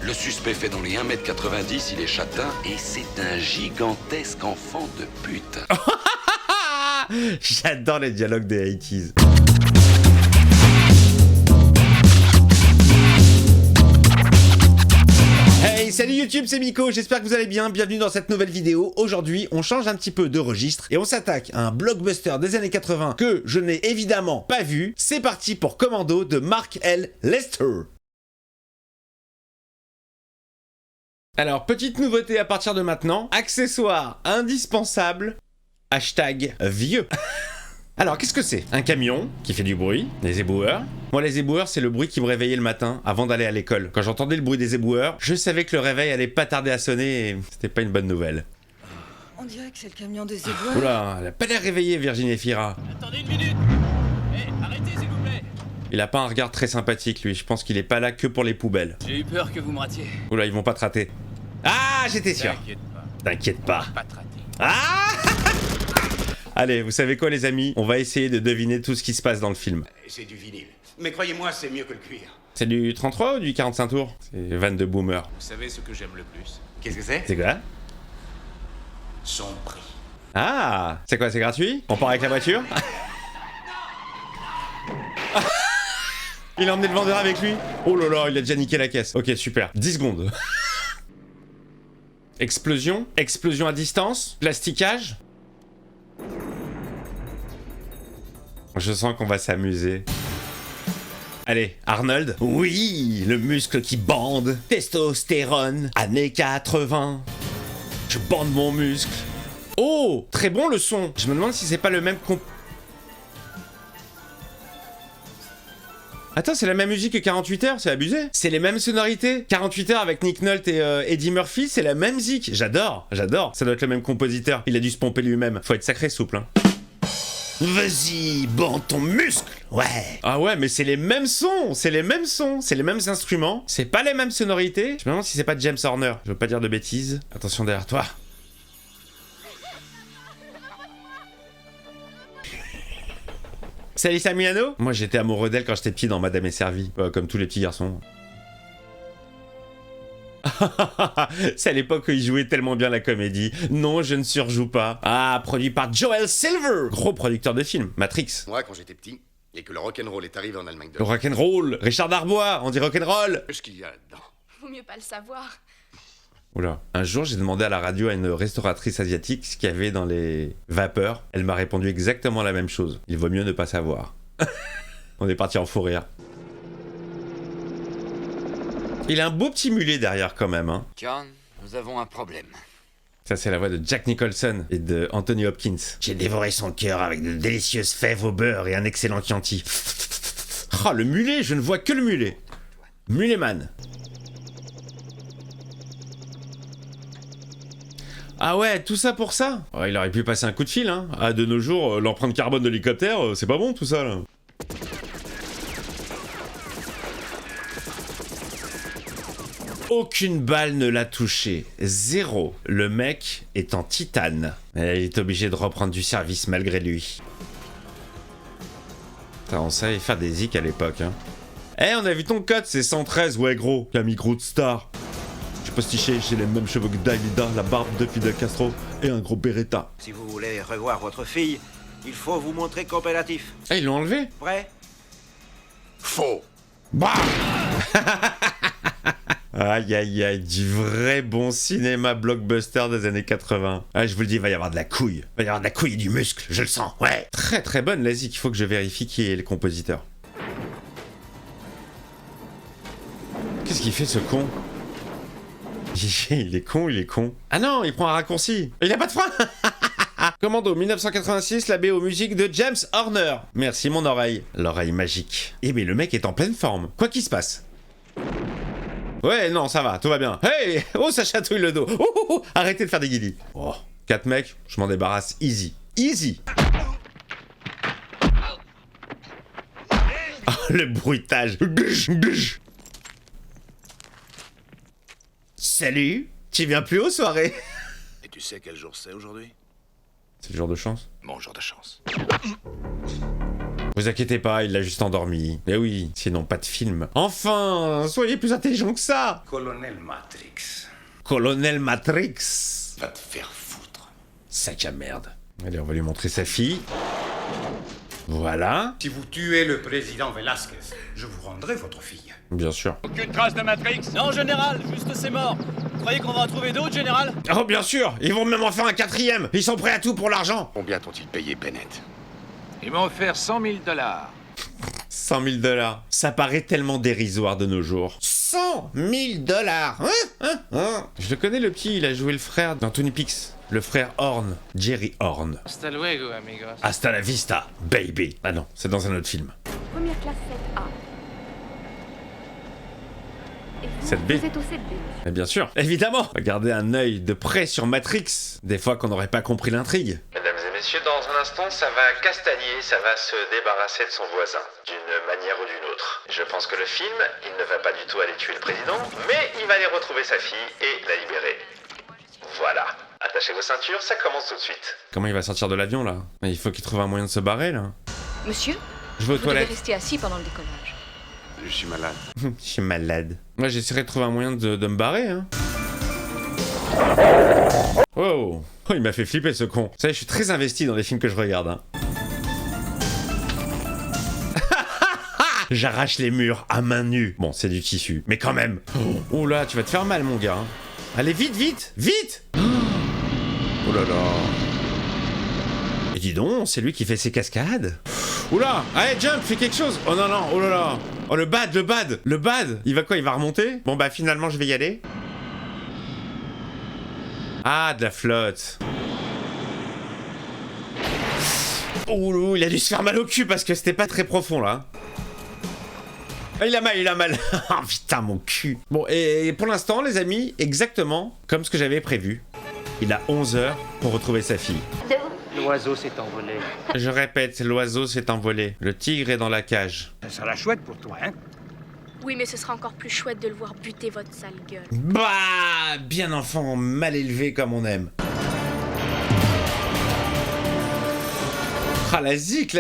Le suspect fait dans les 1m90, il est châtain et c'est un gigantesque enfant de pute. J'adore les dialogues des 80s. Hey, salut YouTube, c'est Miko, j'espère que vous allez bien, bienvenue dans cette nouvelle vidéo. Aujourd'hui, on change un petit peu de registre et on s'attaque à un blockbuster des années 80 que je n'ai évidemment pas vu. C'est parti pour Commando de Mark L. Lester. Alors, petite nouveauté à partir de maintenant, accessoire indispensable, hashtag vieux. Alors, qu'est-ce que c'est? Un camion qui fait du bruit, des éboueurs. Moi, les éboueurs, c'est le bruit qui me réveillait le matin avant d'aller à l'école. Quand j'entendais le bruit des éboueurs, je savais que le réveil allait pas tarder à sonner et c'était pas une bonne nouvelle. On dirait que c'est le camion des éboueurs. Oula, elle a pas l'air réveillée, Virginie Fira. Attendez une minute. Hé, arrêtez s'il vous plaît. Il a pas un regard très sympathique, lui. Je pense qu'il est pas là que pour les poubelles. J'ai eu peur que vous me ratiez. Oula, ils vont pas te rater. Ah, j'étais sûr. T'inquiète pas. T'inquiète pas. Pas te rater. Ah Allez, vous savez quoi les amis? On va essayer de deviner tout ce qui se passe dans le film. C'est du vinyle. Mais croyez-moi, c'est mieux que le cuir. C'est du 33 ou du 45 tours? C'est van de boomer. Vous savez ce que j'aime le plus? Qu'est-ce que c'est? C'est quoi? Son prix. Ah, c'est quoi, c'est gratuit? On part avec la voiture? Il a emmené le vendeur avec lui? Oh là là, il a déjà niqué la caisse. Ok, super. 10 secondes. Explosion? Explosion à distance? Plasticage? Je sens qu'on va s'amuser. Allez, Arnold. Oui, le muscle qui bande. Testostérone. Années 80. Je bande mon muscle. Oh, très bon le son. Je me demande si c'est pas le même Attends, c'est la même musique que 48 heures, c'est abusé. C'est les mêmes sonorités. 48 heures avec Nick Nolte et Eddie Murphy, c'est la même zik. J'adore, j'adore. Ça doit être le même compositeur. Il a dû se pomper lui-même. Faut être sacré souple, hein. Vas-y, bande ton muscle. Ouais. Ah ouais, mais c'est les mêmes sons, c'est les mêmes sons, c'est les mêmes instruments. C'est pas les mêmes sonorités. Je me demande si c'est pas James Horner. Je veux pas dire de bêtises. Attention derrière toi. C'est Alyssa Milano? Moi j'étais amoureux d'elle quand j'étais petit dans Madame est servie, comme tous les petits garçons. C'est à l'époque où il jouait tellement bien la comédie. Non, je ne surjoue pas. Ah, produit par Joel Silver, gros producteur de films. Matrix. Moi, quand j'étais petit, et que le rock'n'roll est arrivé en Allemagne de Le rock'n'roll. Richard Darbois, on dit rock'n'roll. ce qu'il y a là-dedans. Vaut mieux pas le savoir. Oula. Un jour, j'ai demandé à la radio à une restauratrice asiatique ce qu'il y avait dans les vapeurs. Elle m'a répondu exactement la même chose. Il vaut mieux ne pas savoir. On est parti en fou rire. Il a un beau petit mulet derrière quand même, hein. John, nous avons un problème. Ça, c'est la voix de Jack Nicholson et de Anthony Hopkins. J'ai dévoré son cœur avec de délicieuses fèves au beurre et un excellent Chianti. Ah, le mulet, je ne vois que le mulet. Muletman. Ah ouais, tout ça pour ça? Oh, il aurait pu passer un coup de fil, hein. Ah, de nos jours, l'empreinte carbone de l'hélicoptère, c'est pas bon tout ça, là. Aucune balle ne l'a touché. Zéro. Le mec est en titane. Et il est obligé de reprendre du service malgré lui. Putain, on savait faire des zik à l'époque, hein. Eh, on a vu ton code, c'est 113, ouais gros. Un micro de star. Je suis postiché, j'ai les mêmes cheveux que Dalida, la barbe de Fidel Castro et un gros Beretta. Si vous voulez revoir votre fille, il faut vous montrer coopératif. Eh, ils l'ont enlevé. Prêt? Faux. Bah Aïe aïe aïe, du vrai bon cinéma blockbuster des années 80. Ah, je vous le dis, il va y avoir de la couille. Il va y avoir de la couille et du muscle, je le sens, ouais. Très très bonne la zik, il faut que je vérifie qui est le compositeur. Qu'est-ce qu'il fait ce con? Il est con, il est con. Ah non, il prend un raccourci. Il a pas de frein. Commando 1986, la BO musique de James Horner. Merci mon oreille. L'oreille magique. Eh mais le mec est en pleine forme. Quoi qu'il se passe. Ouais, non, ça va, tout va bien. Hey! Oh, ça chatouille le dos. Arrêtez de faire des guillis. Oh, 4 mecs, je m'en débarrasse easy. Easy. Oh, le bruitage. Salut, tu viens plus aux soirées? Et tu sais quel jour c'est aujourd'hui? C'est le jour de chance. Mon jour de chance. Vous inquiétez pas, il l'a juste endormi. Mais oui, sinon pas de film. Enfin, soyez plus intelligent que ça. Colonel Matrix. Colonel Matrix. Va te faire foutre. Sac à merde. Allez, on va lui montrer sa fille. Voilà. Si vous tuez le président Velasquez, je vous rendrai votre fille. Bien sûr. Aucune trace de Matrix. Non, général, juste c'est mort. Vous croyez qu'on va en trouver d'autres, général? Oh, bien sûr. Ils vont même en faire un 4e. Ils sont prêts à tout pour l'argent. Combien t'ont-ils payé, Bennett? Ils m'ont offert 100 000 $. 100 000 $. Ça paraît tellement dérisoire de nos jours. 100 000 $. Je le connais, le petit. Il a joué le frère dans Twin Peaks. Le frère Horn. Jerry Horn. Hasta luego, amigos. Hasta la vista, baby. Ah non, c'est dans un autre film. Première classe 7A. Et vous, 7B. vous êtes au 7B. Mais bien sûr, évidemment. Regardez un œil de près sur Matrix. Des fois qu'on n'aurait pas compris l'intrigue. Mesdames et messieurs, dans un instant, ça va castagner, ça va se débarrasser de son voisin, d'une manière ou d'une autre. Je pense que le film, il ne va pas du tout aller tuer le président, mais il va aller retrouver sa fille et la libérer. Voilà. Attachez vos ceintures, ça commence tout de suite. Comment il va sortir de l'avion, là? Il faut qu'il trouve un moyen de se barrer, là. Monsieur, Je vais aux vous devez toilettes. rester assis pendant le décollage. Je suis malade. Je suis malade. Moi, j'essaierai de trouver un moyen de me barrer, hein. Oh, il m'a fait flipper, ce con. Vous savez, je suis très investi dans les films que je regarde, hein. J'arrache les murs à main nue. Bon, c'est du tissu, mais quand même. Oh là, tu vas te faire mal, mon gars. Hein. Allez, vite, vite, vite. Oh là là. Et dis donc, c'est lui qui fait ses cascades. Oula, allez, jump, fais quelque chose. Oh non, non, oh là là. Oh, le bad, le bad, le bad. Il va quoi, il va remonter? Bon, bah, finalement, je vais y aller. Ah, de la flotte. Oh, il a dû se faire mal au cul parce que c'était pas très profond, là. Ah, il a mal, il a mal. Oh putain, mon cul. Bon, et pour l'instant, les amis, exactement comme ce que j'avais prévu. Il a 11 heures pour retrouver sa fille. L'oiseau s'est envolé. Je répète, l'oiseau s'est envolé. Le tigre est dans la cage. Ça sera chouette pour toi, hein? Oui, mais ce sera encore plus chouette de le voir buter votre sale gueule. Bah, bien enfant, mal élevé comme on aime. Ah, la zik.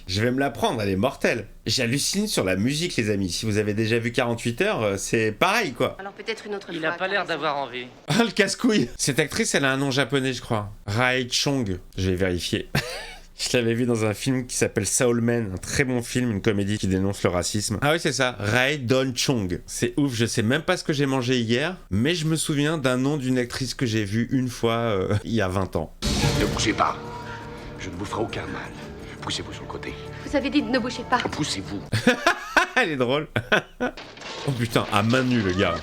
Je vais me la prendre, elle est mortelle. J'hallucine sur la musique, les amis. Si vous avez déjà vu 48 heures, c'est pareil, quoi. Alors peut-être une autre fois. Il a pas l'air d'avoir envie. Ah, le casse-couille. Cette actrice, elle a un nom japonais, je crois. Rae Chong. Je vais vérifier. Je l'avais vu dans un film qui s'appelle Soul Man, un très bon film, une comédie qui dénonce le racisme. Ah oui, c'est ça, Rae Don Chong. C'est ouf, je sais même pas ce que j'ai mangé hier, mais je me souviens d'un nom d'une actrice que j'ai vue une fois il y a 20 ans. Ne bougez pas. Je ne vous ferai aucun mal. Poussez-vous sur le côté. Vous avez dit de ne bougez pas. Poussez-vous. Elle est drôle. Oh putain, à main nue le gars.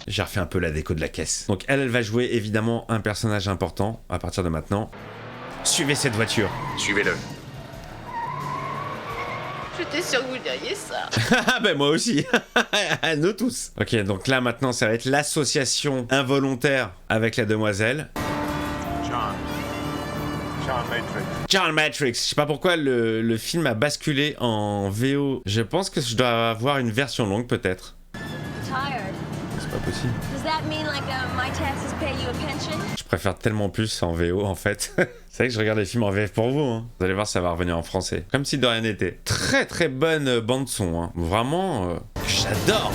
J'ai refait un peu la déco de la caisse. Donc elle va jouer évidemment un personnage important à partir de maintenant. Suivez cette voiture. Suivez-le. J'étais sûre que vous diriez ça. Ah ben moi aussi. Nous tous. Ok, donc là maintenant ça va être l'association involontaire avec la demoiselle. John Matrix. Je sais pas pourquoi le film a basculé en VO. Je pense que je dois avoir une version longue peut-être. C'est pas possible. Je préfère tellement plus en VO en fait. C'est vrai que je regarde les films en VF pour vous. Hein. Vous allez voir, ça va revenir en français. Comme si de rien n'était. Très très bonne bande son. Hein. Vraiment, j'adore.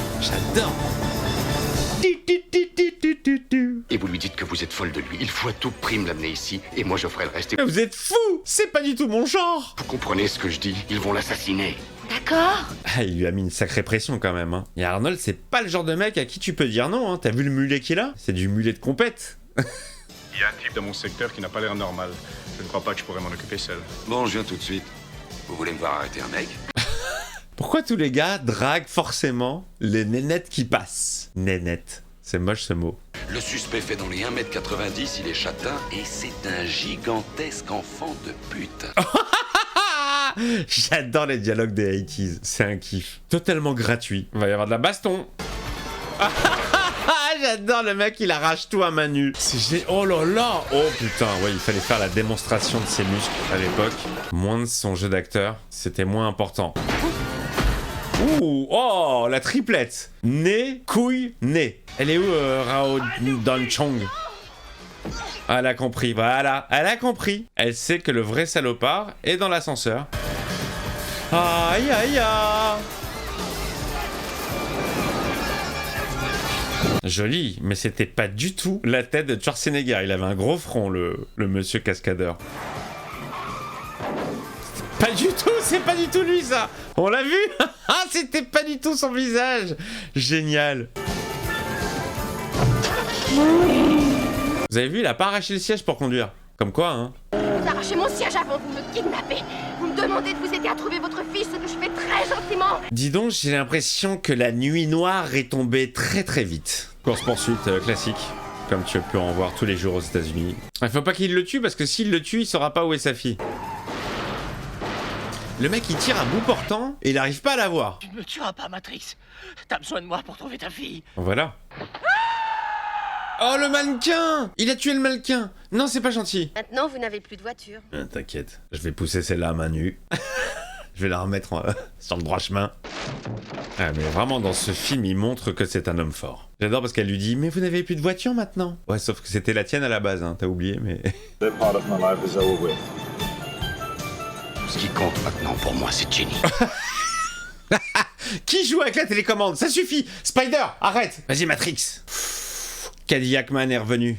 Et vous lui dites que vous êtes folle de lui. Il faut à tout prix me l'amener ici, et moi je ferai le reste. Mais vous êtes fous. C'est pas du tout mon genre. Vous comprenez ce que je dis? Ils vont l'assassiner. D'accord. Ah, il lui a mis une sacrée pression quand même. Hein. Et Arnold, c'est pas le genre de mec à qui tu peux dire non. Hein. T'as vu le mulet qu'il a? C'est du mulet de compète. Il y a un type dans mon secteur qui n'a pas l'air normal. Je ne crois pas que je pourrais m'en occuper seul. Bon, je viens tout de suite. Vous voulez me voir arrêter un mec? Pourquoi tous les gars draguent forcément les nénettes qui passent? Nénettes. C'est moche ce mot. Le suspect fait dans les 1m90, il est châtain et c'est un gigantesque enfant de pute. J'adore les dialogues des 80s. C'est un kiff. Totalement gratuit. Il va y avoir de la baston. J'adore le mec, il arrache tout à main nue. Oh là là. Oh putain, ouais, il fallait faire la démonstration de ses muscles à l'époque. Moins de son jeu d'acteur, c'était moins important. Ouh, oh, la triplette. Nez, couille, nez. Elle est où, Rae Don Chong? Elle a compris, voilà. Elle a compris. Elle sait que le vrai salopard est dans l'ascenseur. Aïe aïe aïe. Joli, mais c'était pas du tout la tête de Schwarzenegger. Il avait un gros front, le monsieur cascadeur. Pas du tout, c'est pas du tout lui ça. On l'a vu. Ah, c'était pas du tout son visage. Génial. Vous avez vu, il a pas arraché le siège pour conduire. Comme quoi, hein. Vous arrachez mon siège avant, vous me kidnappez. Vous me demandez de vous aider à trouver votre fille, ce que je fais très gentiment. Dis donc, j'ai l'impression que la nuit noire est tombée très très vite. Course-poursuite classique, comme tu peux en voir tous les jours aux États-Unis. Il faut pas qu'il le tue parce que s'il le tue, il saura pas où est sa fille. Le mec il tire à bout portant et il arrive pas à la voir. Tu ne me tueras pas, Matrix. T'as besoin de moi pour trouver ta fille. Voilà. Oh le mannequin! Il a tué le mannequin! Non, c'est pas gentil. Maintenant, vous n'avez plus de voiture. T'inquiète, je vais pousser celle-là à main nue. Je vais la remettre sur le droit chemin. Ah, mais vraiment, dans ce film, il montre que c'est un homme fort. J'adore parce qu'elle lui dit « Mais vous n'avez plus de voiture maintenant ?» Ouais, sauf que c'était la tienne à la base, hein, t'as oublié, mais... Ce qui compte maintenant pour moi, c'est Jenny. Qui joue avec la télécommande? Ça suffit! Spider, arrête! Vas-y, Matrix! Cadillac Man est revenu.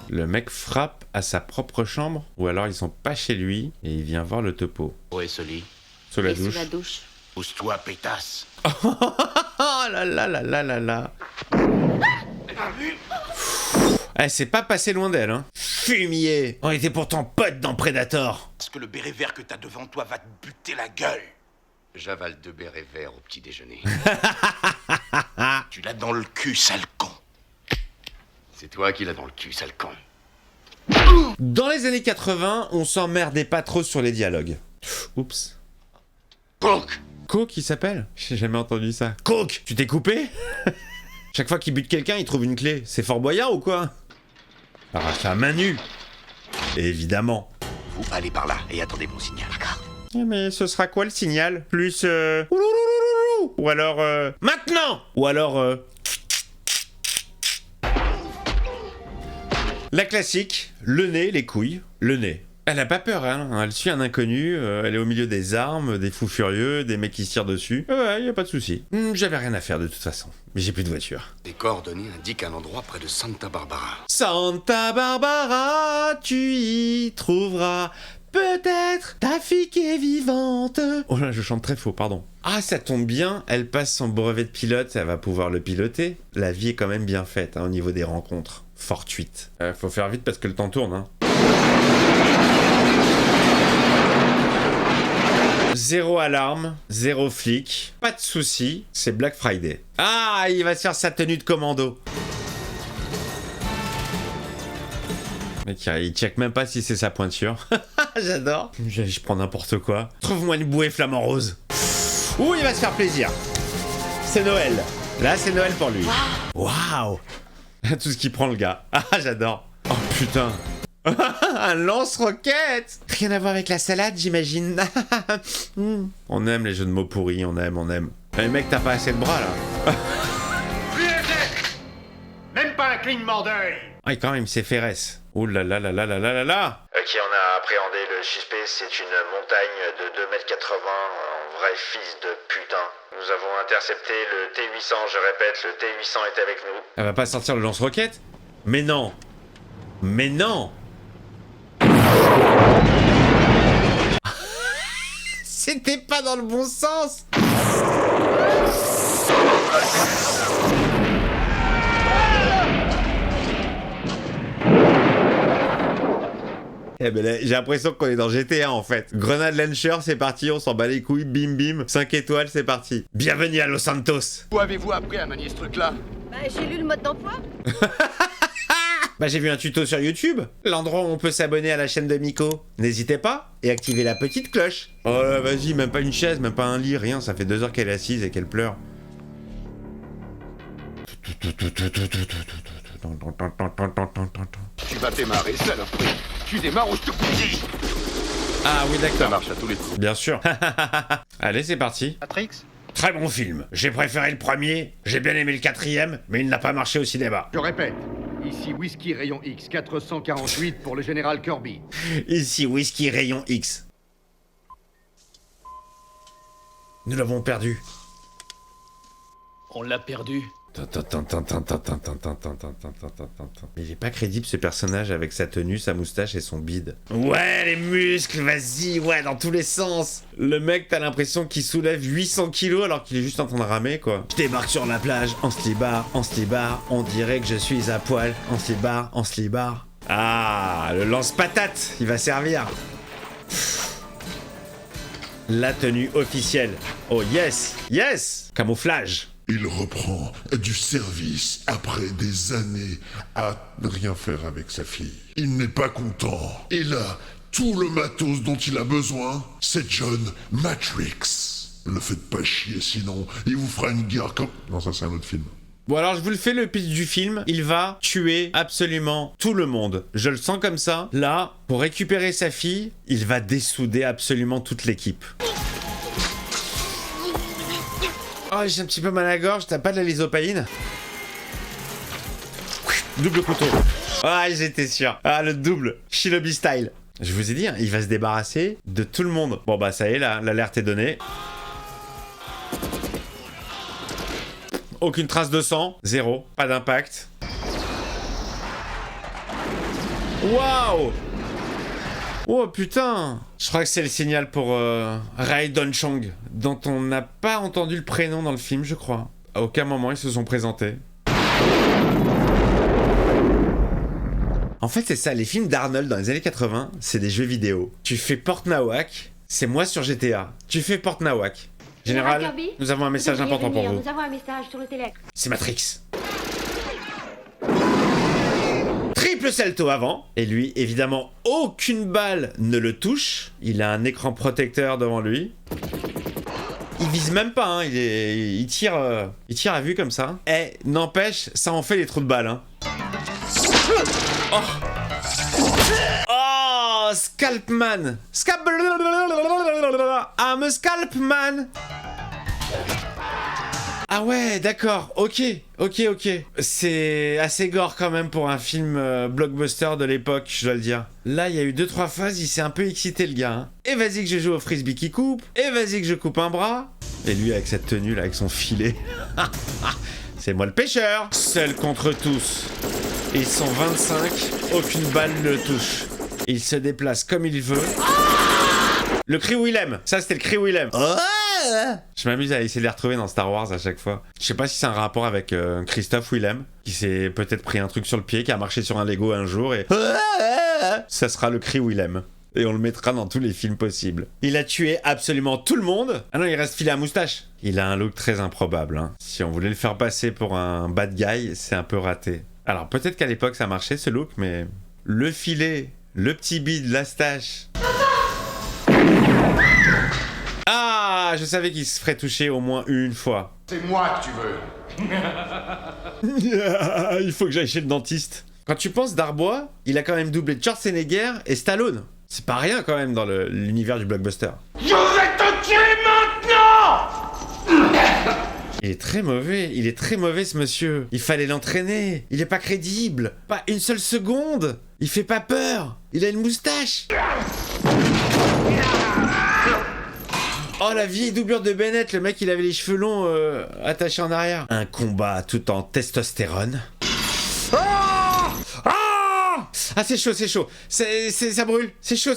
Le mec frappe à sa propre chambre, ou alors ils sont pas chez lui, et il vient voir le topo. Où est ce lit? Sous la Et sous douche. la douche. Pousse-toi, pétasse. Oh là là là là là là. Elle s'est pas passée loin d'elle, hein. Fumier! On était pourtant potes dans Predator. Parce que le béret vert que t'as devant toi va te buter la gueule. J'avale 2 bérets verts au petit déjeuner. Tu l'as dans le cul, sale con. C'est toi qui l'as dans le cul, sale con. Dans les années 80, on s'emmerdait pas trop sur les dialogues. Oups. Coke. Coke, il s'appelle? J'ai jamais entendu ça. Coke! Tu t'es coupé? Chaque fois qu'il bute quelqu'un, il trouve une clé. C'est Fort Boyard ou quoi? Arrache la main nue. Évidemment. Vous allez par là et attendez mon signal. D'accord. Mais ce sera quoi le signal? Plus ou alors maintenant? Ou alors la classique, le nez, les couilles, le nez. Elle a pas peur, hein. Elle suit un inconnu, elle est au milieu des armes, des fous furieux, des mecs qui se tirent dessus. Ouais, y a pas de souci. J'avais rien à faire de toute façon. Mais j'ai plus de voiture. Les coordonnées indiquent un endroit près de Santa Barbara. Santa Barbara, tu y trouveras peut-être ta fille qui est vivante. Oh là, je chante très faux, pardon. Ah, ça tombe bien, elle passe son brevet de pilote, elle va pouvoir le piloter. La vie est quand même bien faite, hein, au niveau des rencontres. Fortuite. Faut faire vite parce que le temps tourne, hein. Zéro alarme, zéro flic, pas de soucis, c'est Black Friday. Ah, il va se faire sa tenue de commando. Mec, il check même pas si c'est sa pointure. J'adore. Je prends n'importe quoi. Trouve-moi une bouée flamant rose. Ouh, il va se faire plaisir. C'est Noël. Là, c'est Noël pour lui. Waouh. Tout ce qu'il prend, le gars. Ah, j'adore. Oh, putain. Un lance-roquette. Rien à voir avec la salade, j'imagine. On aime les jeux de mots pourris, on aime. Mais mec, t'as pas assez de bras, là. Même pas un clignement d'œil. Ah, quand même, c'est Ferres. Oh là là là là là là là là. Ok, on a appréhendé le suspect, c'est une montagne de 2,80 m, un vrai fils de putain. Nous avons intercepté le T-800, je répète, le T-800 est avec nous. Elle va pas sortir le lance-roquette? Mais non. Mais non. C'était pas dans le bon sens. Eh ben là, j'ai l'impression qu'on est dans GTA en fait. Grenade launcher, c'est parti, on s'en bat les couilles, bim bim, 5 étoiles, c'est parti. Bienvenue à Los Santos. Où avez-vous appris à manier ce truc-là? Bah, j'ai lu le mode d'emploi. Bah j'ai vu un tuto sur YouTube, l'endroit où on peut s'abonner à la chaîne de Miko. N'hésitez pas et activez la petite cloche. Oh là, vas-y, même pas une chaise, même pas un lit, rien, ça fait 2 heures qu'elle est assise et qu'elle pleure. Tu vas démarrer, saloperie. Tu démarres ou je te dis. Ah oui, d'accord. Ça marche à tous les coups. Bien sûr. Allez, c'est parti. Matrix? Très bon film. J'ai préféré le premier, j'ai bien aimé le 4e, mais il n'a pas marché au cinéma. Je répète, ici Whisky Rayon X 448 pour le général Kirby. Ici Whisky Rayon X. Nous l'avons perdu. On l'a perdu. Mais il est pas crédible ce personnage avec sa tenue, sa moustache et son bide. Ouais, les muscles, vas-y, ouais, dans tous les sens. Le mec, t'as l'impression qu'il soulève 800 kilos alors qu'il est juste en train de ramer, quoi. Je débarque sur la plage, en slibard, on dirait que je suis à poil. En slibard. Ah, le lance-patate, il va servir. La tenue officielle. Oh yes. Camouflage. Il reprend du service après des années à ne rien faire avec sa fille. Il n'est pas content. Il a tout le matos dont il a besoin. C'est John Matrix. Ne le faites pas chier, sinon il vous fera une guerre comme... Non, ça c'est un autre film. Bon alors je vous le fais le pitch du film, il va tuer absolument tout le monde. Je le sens comme ça. Là, pour récupérer sa fille, il va dessouder absolument toute l'équipe. Oh, j'ai un petit peu mal à la gorge, t'as pas de la lysopaïne? Double couteau. Ah, j'étais sûr. Ah, le double. Shinobi style. Je vous ai dit, hein, il va se débarrasser de tout le monde. Bon bah ça y est, là, l'alerte est donnée. Aucune trace de sang, zéro, pas d'impact. Waouh! Oh putain! Je crois que c'est le signal pour Rae Don-chong, dont on n'a pas entendu le prénom dans le film, je crois. À aucun moment ils se sont présentés. En fait c'est ça, les films d'Arnold dans les années 80, c'est des jeux vidéo. Tu fais Port Nawak, c'est moi sur GTA. Tu fais Port Nawak. Général, nous avons un message important pour vous. Nous avons un message sur le téléphone. C'est Matrix. Triple salto avant. Et lui, évidemment, aucune balle ne le touche. Il a un écran protecteur devant lui. Il vise même pas, hein. Il tire à vue comme ça. Eh, n'empêche, ça en fait des trous de balles, hein. Oh. Oh, Scalpman. I'm a Scalpman. Ah ouais, d'accord, ok. C'est assez gore quand même pour un film blockbuster de l'époque, je dois le dire. Là, il y a eu 2-3 phases, il s'est un peu excité le gars. Hein. Et vas-y que je joue au frisbee qui coupe, et vas-y que je coupe un bras. Et lui avec cette tenue là, avec son filet. C'est moi le pêcheur. Seul contre tous. Ils sont 25, aucune balle ne le touche. Il se déplace comme il veut. Le cri Willem, ça c'était le cri Willem. Je m'amuse à essayer de les retrouver dans Star Wars à chaque fois. Je sais pas si c'est un rapport avec Christophe Willem, qui s'est peut-être pris un truc sur le pied, qui a marché sur un Lego un jour et... Ça sera le cri Willem. Et on le mettra dans tous les films possibles. Il a tué absolument tout le monde. Ah non, il reste filé à moustache. Il a un look très improbable. Hein. Si on voulait le faire passer pour un bad guy, c'est un peu raté. Alors peut-être qu'à l'époque ça marchait ce look, mais... Le filet, le petit bide, la stache... Ah, je savais qu'il se ferait toucher au moins une fois. C'est moi que tu veux. Il faut que j'aille chez le dentiste. Quand tu penses Darbois, il a quand même doublé Schwarzenegger et Stallone. C'est pas rien quand même dans l'univers du blockbuster. Je vais te tuer maintenant. Il est très mauvais ce monsieur. Il fallait l'entraîner. Il est pas crédible. Pas une seule seconde. Il fait pas peur. Il a une moustache. Oh la vieille doublure de Bennett, le mec il avait les cheveux longs attachés en arrière. Un combat tout en testostérone. Ah c'est chaud, ça brûle, c'est chaud.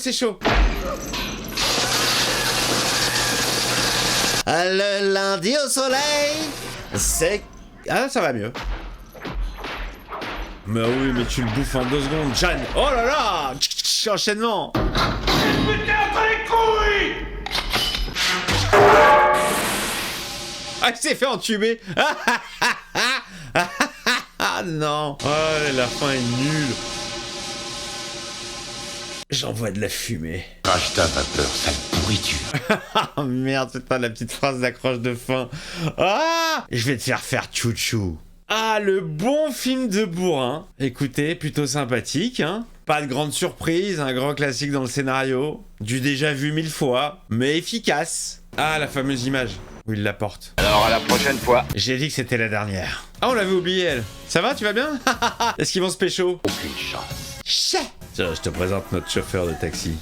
Le lundi au soleil, c'est... Ah ça va mieux. Mais oui, mais tu le bouffes en 2 secondes, John. Oh là là, enchaînement. Putain, entre les couilles. Ah, il s'est fait entuber. Ah non. Oh, la fin est nulle. J'envoie de la fumée. Crache ta vapeur, sale pourriture. Oh merde, c'est pas la petite phrase d'accroche de fin. Ah, je vais te faire chouchou. Ah, le bon film de bourrin. Écoutez, plutôt sympathique, hein. Pas de grande surprise, un grand classique dans le scénario. Du déjà vu 1000 fois, mais efficace. Ah, la fameuse image où il la porte. Alors à la prochaine fois. J'ai dit que c'était la dernière. Ah, on l'avait oublié, elle. Ça va, tu vas bien? Est-ce qu'ils vont se pécho? Aucune chance. Chais. Tiens, je te présente notre chauffeur de taxi.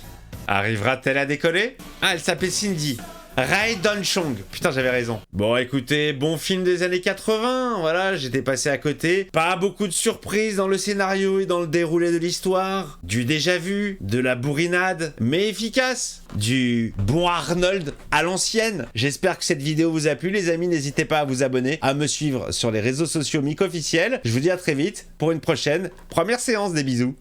Arrivera-t-elle à décoller? Ah, elle s'appelait Cindy. Rae Don Chong. Putain, j'avais raison. Bon, écoutez, bon film des années 80, voilà, j'étais passé à côté. Pas beaucoup de surprises dans le scénario et dans le déroulé de l'histoire. Du déjà vu, de la bourrinade, mais efficace. Du bon Arnold à l'ancienne. J'espère que cette vidéo vous a plu, les amis. N'hésitez pas à vous abonner, à me suivre sur les réseaux sociaux Mick officiel. Je vous dis à très vite pour une prochaine première séance. Des bisous.